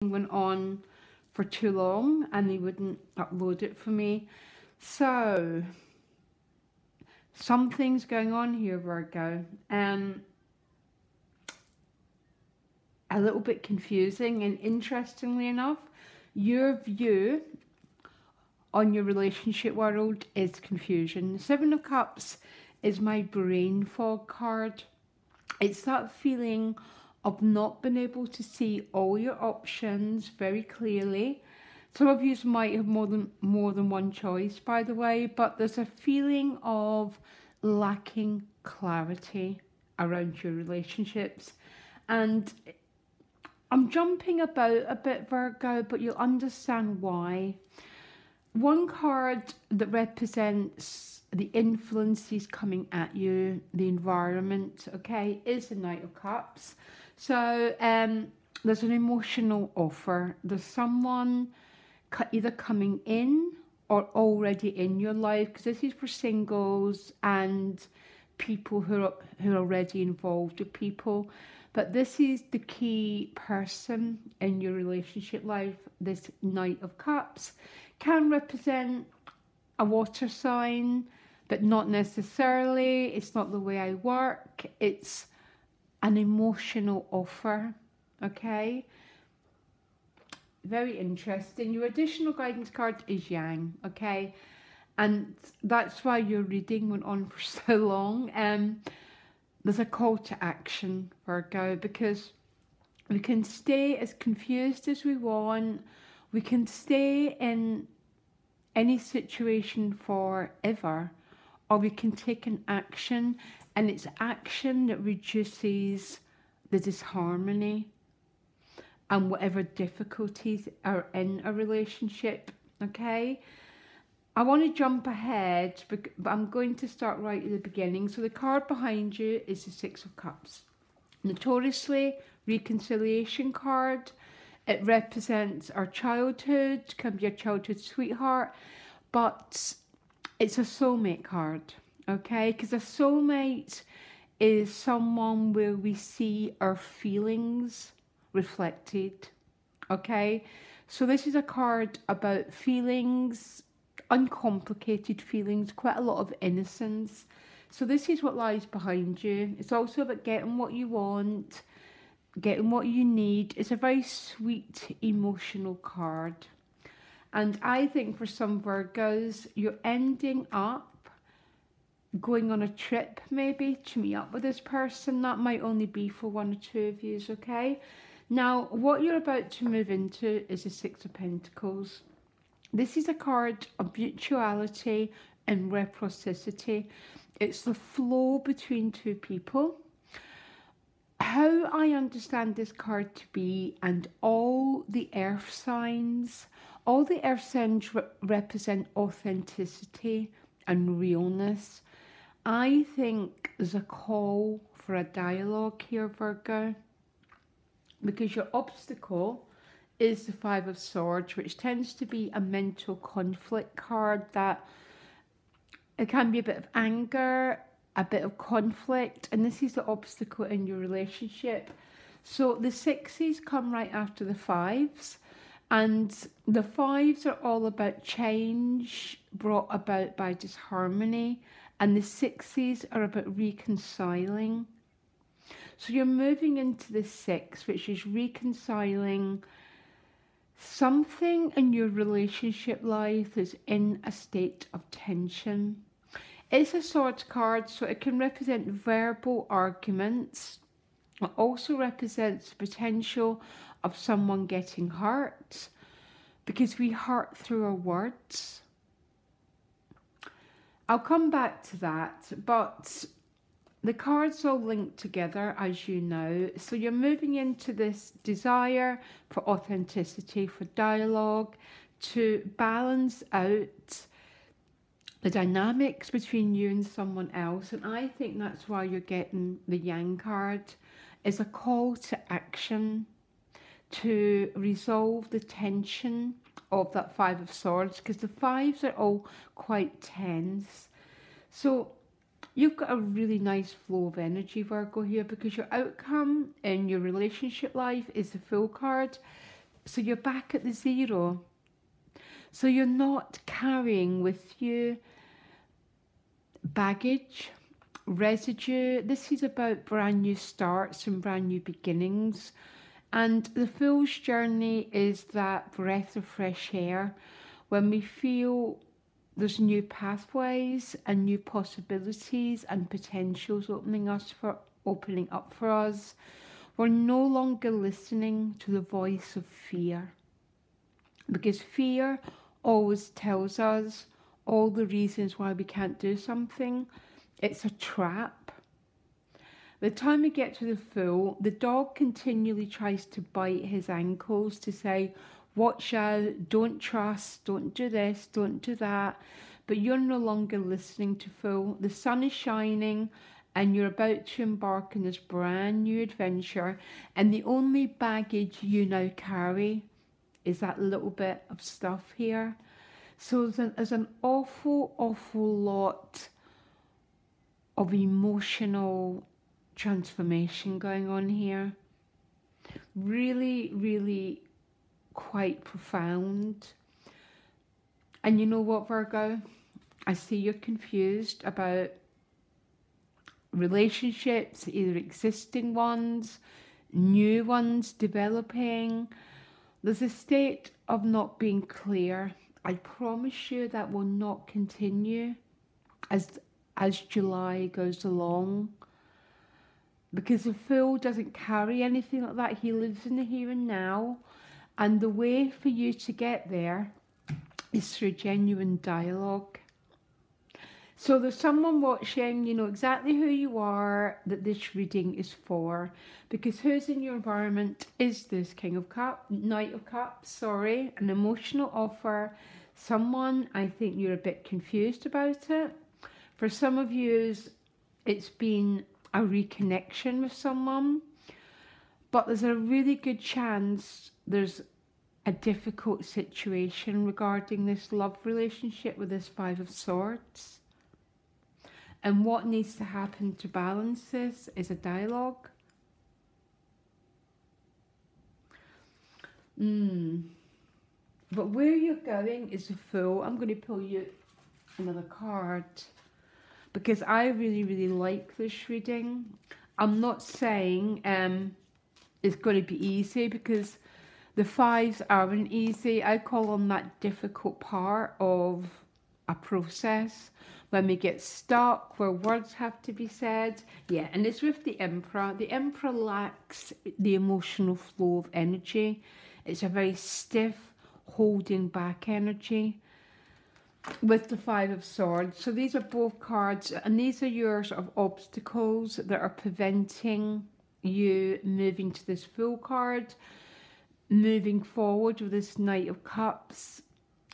went on for too long and they wouldn't upload it for me. So something's going on here, Virgo. A little bit confusing, and interestingly enough, your view on your relationship world is confusion. The Seven of Cups is my brain fog card. It's that feeling of not being able to see all your options very clearly. Some of you might have more than one choice, by the way, but there's a feeling of lacking clarity around your relationships. And I'm jumping about a bit, Virgo, but you'll understand why. One card that represents the influences coming at you, the environment, okay, is the Knight of Cups. So there's an emotional offer. There's someone either coming in or already in your life, because this is for singles and people who are already involved with people. But this is the key person in your relationship life. This Knight of Cups can represent a water sign, but not necessarily. It's not the way I work. It's an emotional offer, okay? Very interesting. Your additional guidance card is Yang, okay? And that's why your reading went on for so long. There's a call to action, Virgo, because we can stay as confused as we want. We can stay in any situation forever, or we can take an action, and it's action that reduces the disharmony and whatever difficulties are in a relationship, okay? I want to jump ahead, but I'm going to start right at the beginning. So the card behind you is the Six of Cups. Notoriously, reconciliation card. It represents our childhood, can be a childhood sweetheart, but it's a soulmate card, okay? Because a soulmate is someone where we see our feelings reflected, okay? So this is a card about feelings, uncomplicated feelings, quite a lot of innocence. So this is what lies behind you. It's also about getting what you want, getting what you need. It's a very sweet, emotional card. And I think for some Virgos, you're ending up going on a trip maybe to meet up with this person. That might only be for one or two of you, okay? Now, what you're about to move into is the Six of Pentacles. This is a card of mutuality and reciprocity. It's the flow between two people. How I understand this card to be, and all the earth signs represent authenticity and realness. I think there's a call for a dialogue here, Virgo, because your obstacle is the Five of Swords, which tends to be a mental conflict card. That it can be a bit of anger, a bit of conflict, and this is the obstacle in your relationship. So the sixes come right after the fives, and the fives are all about change brought about by disharmony, and the sixes are about reconciling. So you're moving into the six, which is reconciling something in your relationship life is in a state of tension. It's a Swords card, so it can represent verbal arguments. It also represents the potential of someone getting hurt, because we hurt through our words. I'll come back to that, but the cards all link together, as you know. So you're moving into this desire for authenticity, for dialogue, to balance out the dynamics between you and someone else. And I think that's why you're getting the Yang card, is a call to action to resolve the tension of that Five of Swords, because the fives are all quite tense. So you've got a really nice flow of energy, Virgo, here, because your outcome in your relationship life is the Fool card. So you're back at the zero. So you're not carrying with you baggage, residue. This is about brand new starts and brand new beginnings. And the Fool's journey is that breath of fresh air when we feel there's new pathways and new possibilities and potentials opening up for us. We're no longer listening to the voice of fear, because fear always tells us all the reasons why we can't do something. It's a trap. By the time we get to the Fool, the dog continually tries to bite his ankles to say, watch out, don't trust, don't do this, don't do that. But you're no longer listening to Fool. The sun is shining and you're about to embark on this brand new adventure. And the only baggage you now carry is that little bit of stuff here. So there's an awful, awful lot of emotional transformation going on here. Really, really quite profound. And you know what, Virgo? I see you're confused about relationships, either existing ones, new ones developing. There's a state of not being clear. I promise you that will not continue as July goes along, because the Fool doesn't carry anything like that. He lives in the here and now, and the way for you to get there is through genuine dialogue. So there's someone watching, you know exactly who you are, that this reading is for, because who's in your environment is this Knight of Cups, sorry, an emotional offer. Someone, I think you're a bit confused about it. For some of you, it's been a reconnection with someone, but there's a really good chance there's a difficult situation regarding this love relationship with this Five of Swords. And what needs to happen to balance this is a dialogue. But where you're going is the Fool. I'm going to pull you another card, because I really, really like this reading. I'm not saying it's going to be easy, because the fives aren't easy. I call on that difficult part of a process, when we get stuck, where words have to be said. Yeah, and it's with the Emperor. The Emperor lacks the emotional flow of energy. It's a very stiff, holding back energy with the Five of Swords. So these are both cards, and these are your sort of obstacles that are preventing you moving to this Fool card. Moving forward with this Knight of Cups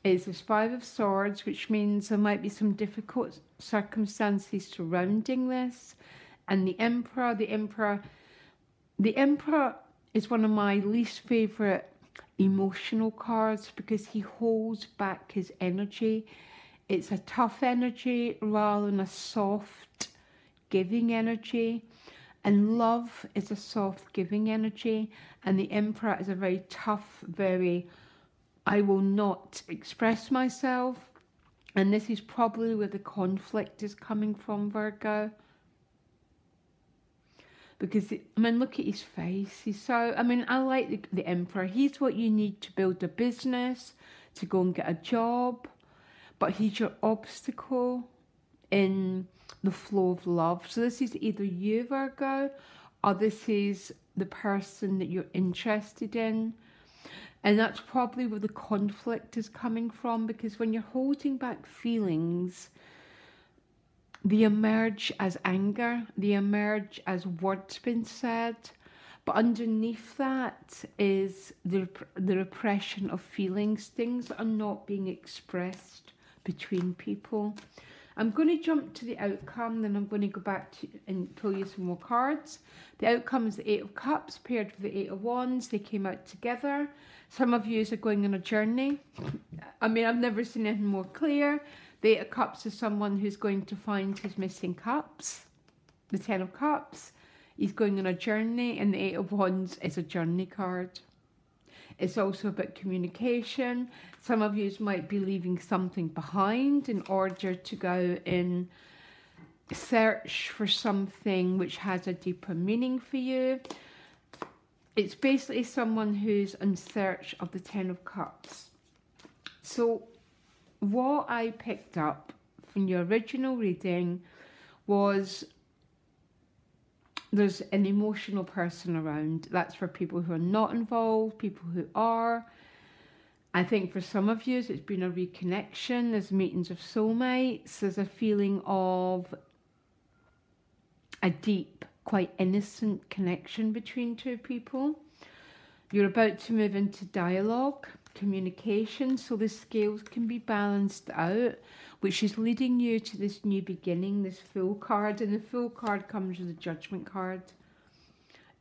is this Five of Swords, which means there might be some difficult circumstances surrounding this. And the Emperor is one of my least favourite emotional cards, because he holds back his energy. It's a tough energy rather than a soft giving energy. And love is a soft giving energy, and the Emperor is a very tough, very, I will not express myself. And this is probably where the conflict is coming from, Virgo. Because, look at his face. He's so, I like the Emperor. He's what you need to build a business, to go and get a job. But he's your obstacle in the flow of love. So this is either you, Virgo, or this is the person that you're interested in. And that's probably where the conflict is coming from, because when you're holding back feelings, they emerge as anger, they emerge as words being said, but underneath that is the repression of feelings, things that are not being expressed between people. I'm going to jump to the outcome, then I'm going to go back to and pull you some more cards. The outcome is the Eight of Cups paired with the Eight of Wands. They came out together. Some of you are going on a journey. I've never seen anything more clear. The Eight of Cups is someone who's going to find his missing cups. The Ten of Cups, he's going on a journey, and the Eight of Wands is a journey card. It's also about communication. Some of you might be leaving something behind in order to go in search for something which has a deeper meaning for you. It's basically someone who's in search of the Ten of Cups. So what I picked up from your original reading was there's an emotional person around. That's for people who are not involved, people who are. I think for some of you it's been a reconnection. There's meetings of soulmates. There's a feeling of a deep, quite innocent connection between two people. You're about to move into dialogue, communication, so the scales can be balanced out, which is leading you to this new beginning, this Fool card. And the Fool card comes with a Judgment card.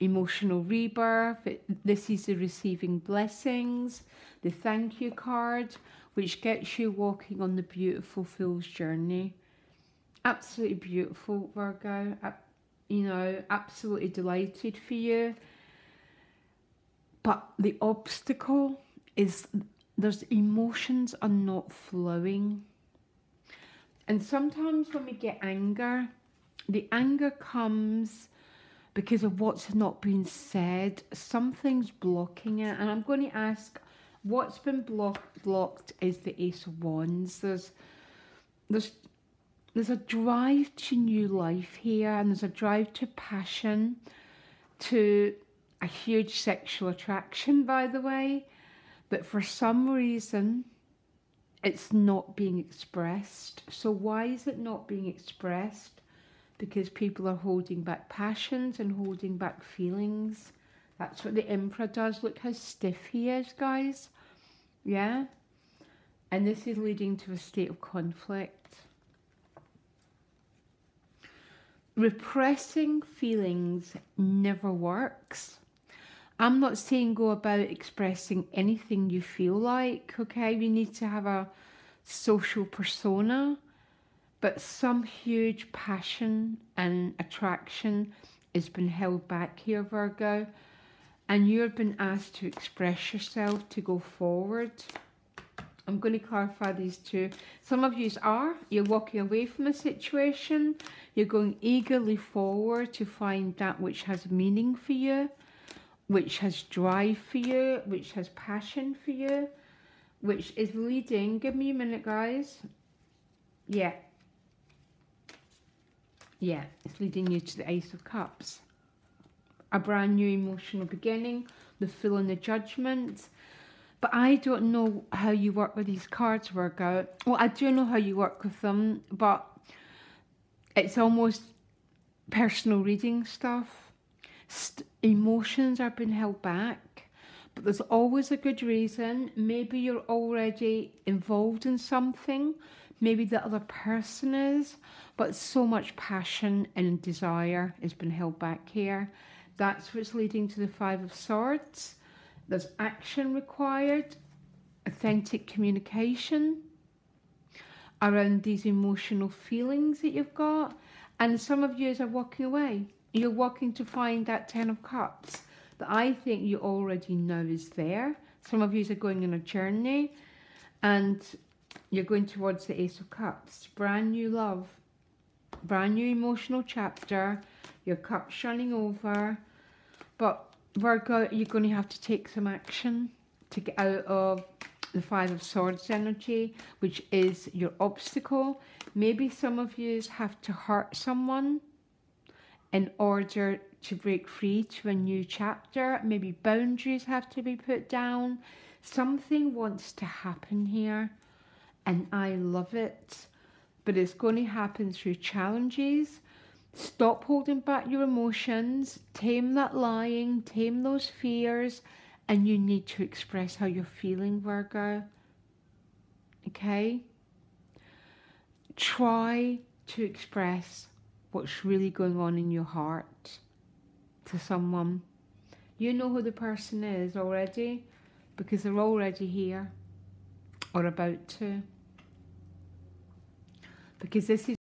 Emotional rebirth. This is the receiving blessings. The thank you card, which gets you walking on the beautiful Fool's journey. Absolutely beautiful, Virgo. You know, absolutely delighted for you. But the obstacle is there's emotions are not flowing. And sometimes when we get anger, the anger comes because of what's not been said. Something's blocking it. And I'm going to ask, what's been blocked is the Ace of Wands. There's a drive to new life here, and there's a drive to passion, to a huge sexual attraction, by the way. But for some reason, it's not being expressed. So why is it not being expressed? Because people are holding back passions and holding back feelings. That's what the Emperor does. Look how stiff he is, guys. Yeah? And this is leading to a state of conflict. Repressing feelings never works. I'm not saying go about expressing anything you feel like, okay? We need to have a social persona, but some huge passion and attraction has been held back here, Virgo, and you've been asked to express yourself, to go forward. I'm going to clarify these two. Some of you you're walking away from a situation, you're going eagerly forward to find that which has meaning for you, which has drive for you, which has passion for you, which is leading, give me a minute, guys. Yeah, it's leading you to the Ace of Cups. A brand new emotional beginning, the Fool and the Judgment. But I don't know how you work with these cards, Virgo. Well, I do know how you work with them, but it's almost personal reading stuff. Emotions are being held back, but there's always a good reason. Maybe you're already involved in something. Maybe the other person is, but so much passion and desire has been held back here. That's what's leading to the Five of Swords. There's action required, authentic communication around these emotional feelings that you've got. And some of you are walking away. You're walking to find that Ten of Cups that I think you already know is there. Some of you are going on a journey and you're going towards the Ace of Cups. Brand new love, brand new emotional chapter. Your cup's running over. But Virgo, you're going to have to take some action to get out of the Five of Swords energy, which is your obstacle. Maybe some of you have to hurt someone in order to break free to a new chapter. Maybe boundaries have to be put down. Something wants to happen here, and I love it. But it's going to happen through challenges. Stop holding back your emotions, tame that lying, tame those fears, and you need to express how you're feeling, Virgo. Okay? Try to express what's really going on in your heart to someone. You know who the person is already, because they're already here or about to. Because this is